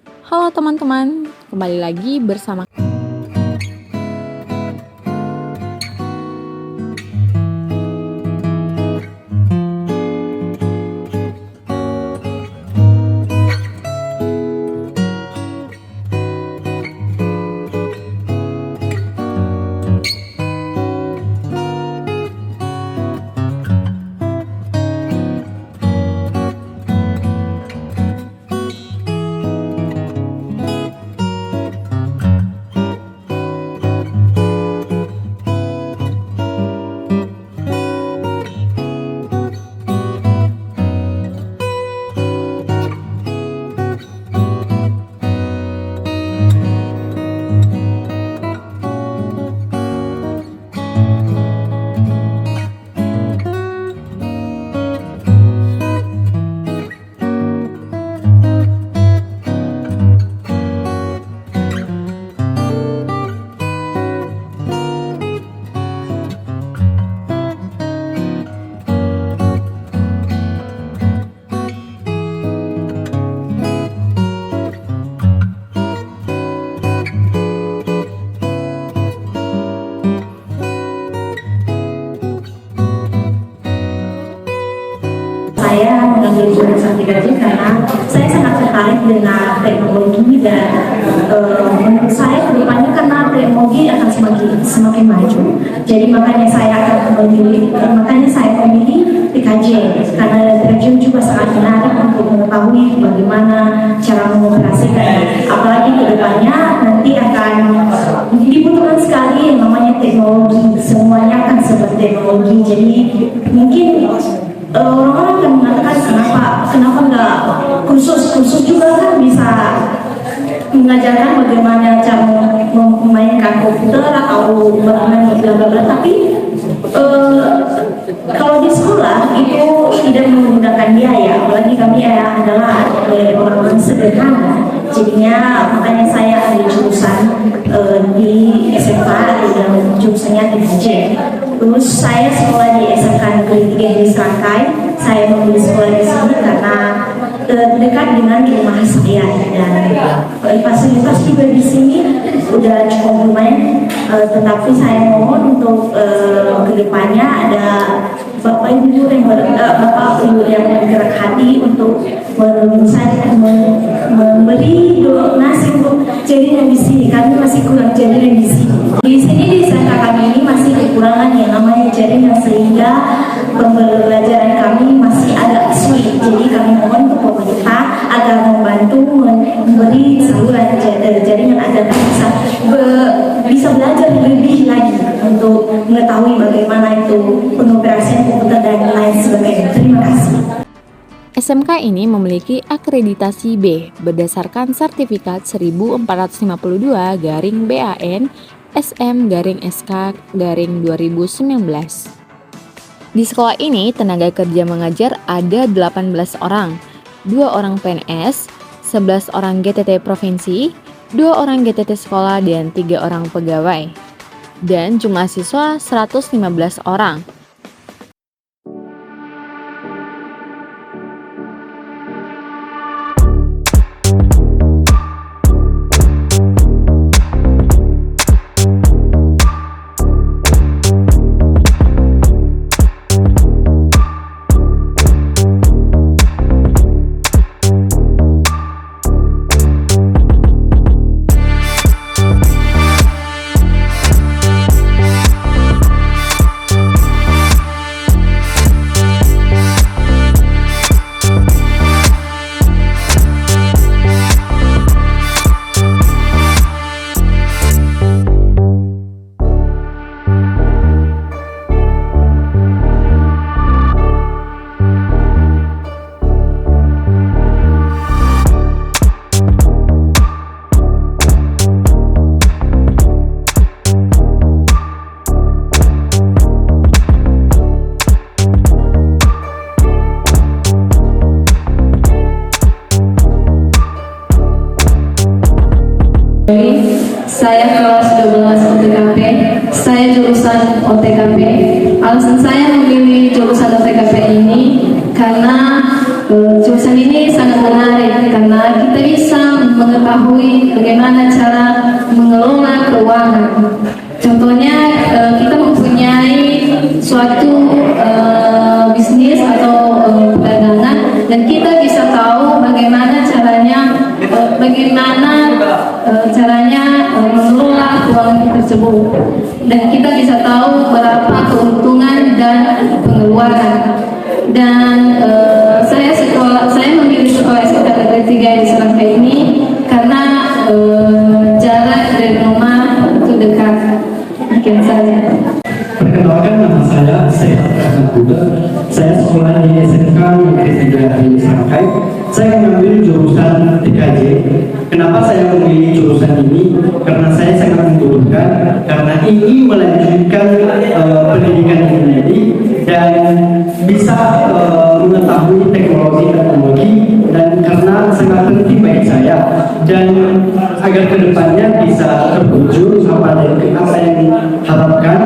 Halo teman-teman, kembali lagi bersama saya mengambil jurusan TKJ karena saya sangat tertarik dengan teknologi dan menurut saya kedepannya karena teknologi akan semakin maju, jadi makanya saya memilih TKJ karena TKJ juga sangat menarik untuk mengetahui bagaimana cara mengoperasikan, apalagi kedepannya nanti akan dibutuhkan sekali yang namanya teknologi, semuanya akan seperti teknologi, jadi mungkin orang-orang akan mengatakan kenapa nggak kursus juga kan bisa mengajarkan bagaimana cara memainkan komputer atau bermain bla bla bla, tapi kalau di sekolah itu tidak menggunakan biaya, apalagi kami adalah orang-orang sederhana, jadinya makanya saya ambil jurusan di SMK yang jurusannya TKJ. Terus saya sekolah di SMK Negeri 3 di Serangkai. Saya memilih sekolah di sini karena dekat dengan rumah saya dan fasilitas juga di sini udah cukup lumayan. Tetapi saya mohon untuk kedepannya ada bapak ibu yang bergerak hati untuk memberi donasi untuk jaringan di sini. Kami masih kurang jaringan di sini. Di sini di SMK kami ini masih kekurangan yang namanya jaringan, sehingga pembelajaran kami masih agak sulit. Jadi kami mohon untuk pemerintah agar membantu memberi saluran jaringan agar kami bisa belajar lebih lagi untuk mengetahui bagaimana itu pengoperasian komputer dan lain sebagainya. Terima kasih. SMK ini memiliki akreditasi B berdasarkan sertifikat 1452-BAN SM-SK-2019. Di sekolah ini tenaga kerja mengajar ada 18 orang, 2 orang PNS, 11 orang GTT provinsi, 2 orang GTT sekolah, dan 3 orang pegawai. Dan jumlah siswa 115 orang. Saya kelas 12 OTKP, saya jurusan OTKP. Alasan saya memilih jurusan OTKP ini karena jurusan ini sangat menarik karena kita bisa bisa mengetahui bagaimana cara mengelola keuangan. Contohnya kita mempunyai suatu bisnis atau perdagangan dan kita bisa tahu bagaimana caranya mengelola keuangan tersebut, dan kita bisa tahu berapa keuntungan dan pengeluaran. Dan saya memilih sekolah SMK Negeri 3 di Serangkai ini karena jarak dari rumah itu dekat. Mungkin saja. Perkenalkan, nama saya Ahmad Buda. Saya sekolah di SMK Negeri 3 di Serangkai. Saya mengambil jurusan TKJ. Kenapa saya memilih jurusan ini? Karena saya sangat membutuhkan, karena ingin melanjutkan pendidikan ini dan bisa mengetahui teknologi, dan karena sangat penting bagi saya, dan agar kedepannya bisa terwujud apa yang diharapkan,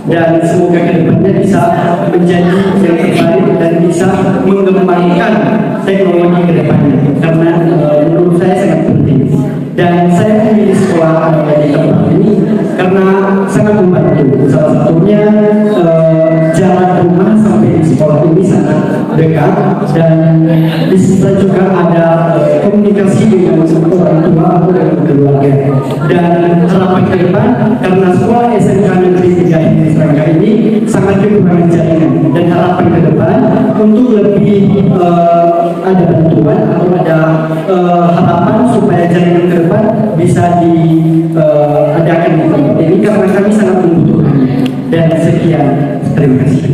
dan semoga kedepannya bisa menjadi yang terbaik dan bisa mengembangkan teknologi kedepannya, karena menurut saya sangat penting. Dan saya memilih sekolah di tempat ini karena sangat membantu. Salah satunya jarak rumah sampai di sekolah ini sangat dekat, dan di situ juga ada komunikasi dengan orang tua atau dengan keluarga. Dan harapan ke depan, karena sekolah SMK Negeri 3 di Serangkai ini sangat kekurangan jaringan, dan harapan ke depan untuk lebih ada bantuan atau ada harapan supaya jaringan ke depan bisa diadakan di tempat ini, karena kami sangat membutuhkannya. Dan sekian, terima kasih.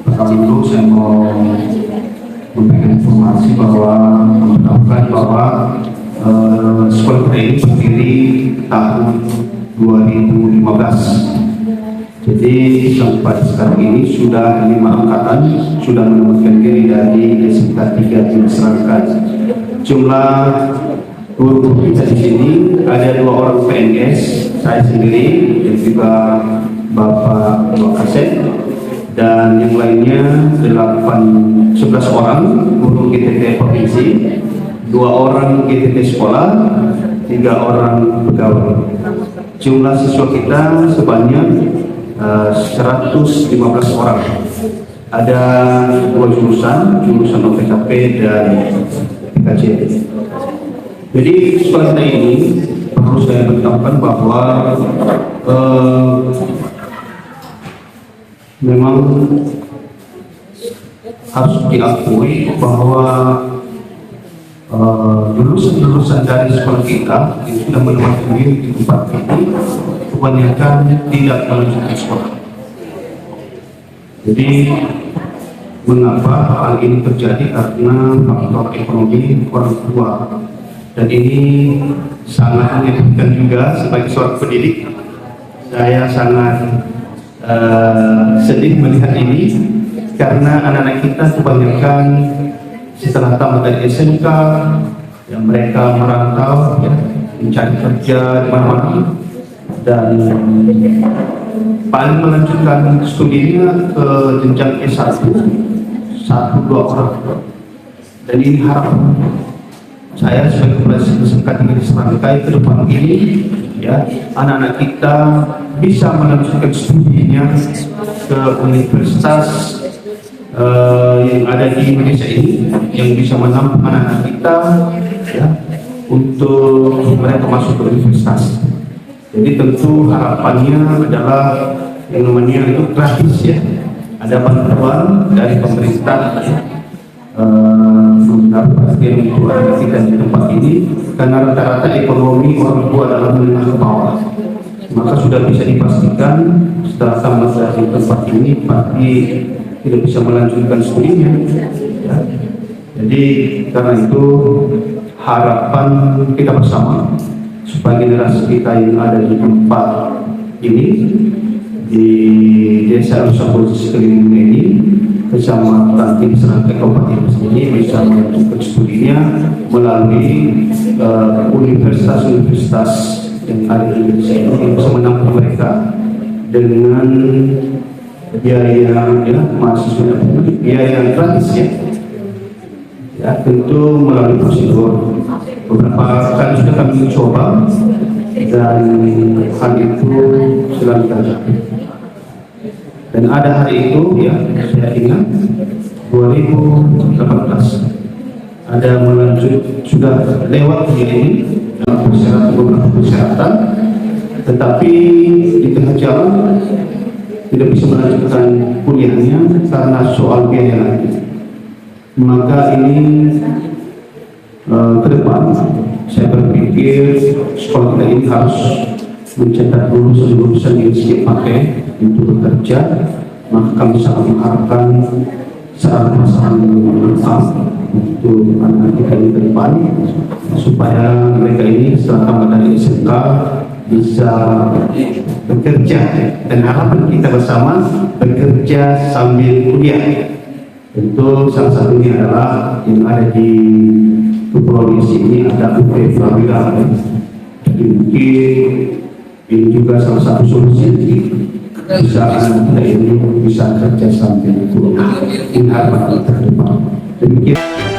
Pertama dulu saya mau memberikan informasi memberitahukan bahwa sekolah kita ini berdiri tahun 2015. Jadi sampai sekarang ini sudah 5 angkatan sudah menemukan diri dari SMK 3 di Serangkai. Jumlah guru kita di sini ada 2 orang PNS, saya sendiri dan juga Bapak Wakasek, dan yang lainnya 11 orang guru GTT provinsi, 2 orang GTT sekolah, 3 orang pegawai. Jumlah siswa kita sebanyak 115 orang. Ada 2 jurusan OPKP dan PKJ. Jadi sekolah kita ini perlu saya beritahukan bahwa memang harus diakui bahwa lulusan dari sekolah kita yang sudah menempatkan diri di tempat ini kebanyakan tidak melanjutkan sekolah. Jadi mengapa hal ini terjadi? Karena faktor ekonomi orang tua, dan ini sangat menyedihkan juga sebagai seorang pendidik. Saya sangat sedih melihat ini, karena anak-anak kita kebanyakan setelah tamat dari SMK ya, mereka merantau ya, mencari kerja di mana-mana, dan paling melanjutkan studinya ke jenjang S1 1-2 orang. Dan ini harapan saya sebagai kepala SMK di Serangkai ke depan ini ya, anak-anak kita bisa melanjutkan studinya ke universitas yang ada di Indonesia ini, yang bisa menampung anak-anak kita ya, untuk mereka masuk ke universitas. Jadi tentu harapannya adalah yang namanya itu gratis ya, ada bantuan dari pemerintah mendapatkan untuk anak kita di tempat ini, karena rata-rata ekonomi orang tua dalam menengah ke bawah. Maka sudah bisa dipastikan setelah tamat dari tempat ini pasti tidak bisa melanjutkan studinya ya. Jadi karena itu harapan kita bersama supaya generasi kita yang ada di tempat ini, di Desa Usaha Sekeliling ini, Kecamatan di Serangkai Kabupaten ini, bisa melanjutkan studinya melalui universitas-universitas yang ada di Indonesia ini bisa menampung mereka dengan biaya ya mahasiswa biaya yang gratis ya tentu melalui prosedur. Beberapa kali sudah kami coba dan hal itu selalu terjadi. Dan ada hari itu ya saya ingat 2018 ada melanjut sudah lewat ini dalam beberapa persyaratan, tetapi di tengah jalan tidak bisa melanjutkan kuliahnya karena soal biaya lagi. Maka ini ke depan saya berpikir sekolah kita ini harus mencetak lulusan yang siap pakai untuk bekerja. Maka kami sangat mengharapkan sarana prasarana yang lengkap untuk anak kita ini ke depan, supaya mereka ini setelah tamat dari SMK bisa bekerja, dan harapan kita bersama bekerja sambil kuliah. Tentu salah satunya adalah yang ada di Kepulauan ini ada UP Prawira. Jadi mungkin ini juga salah satu solusi bisa anak kita ini bisa kerja sambil kuliah. Ini harapan kita ke depan. Demikian.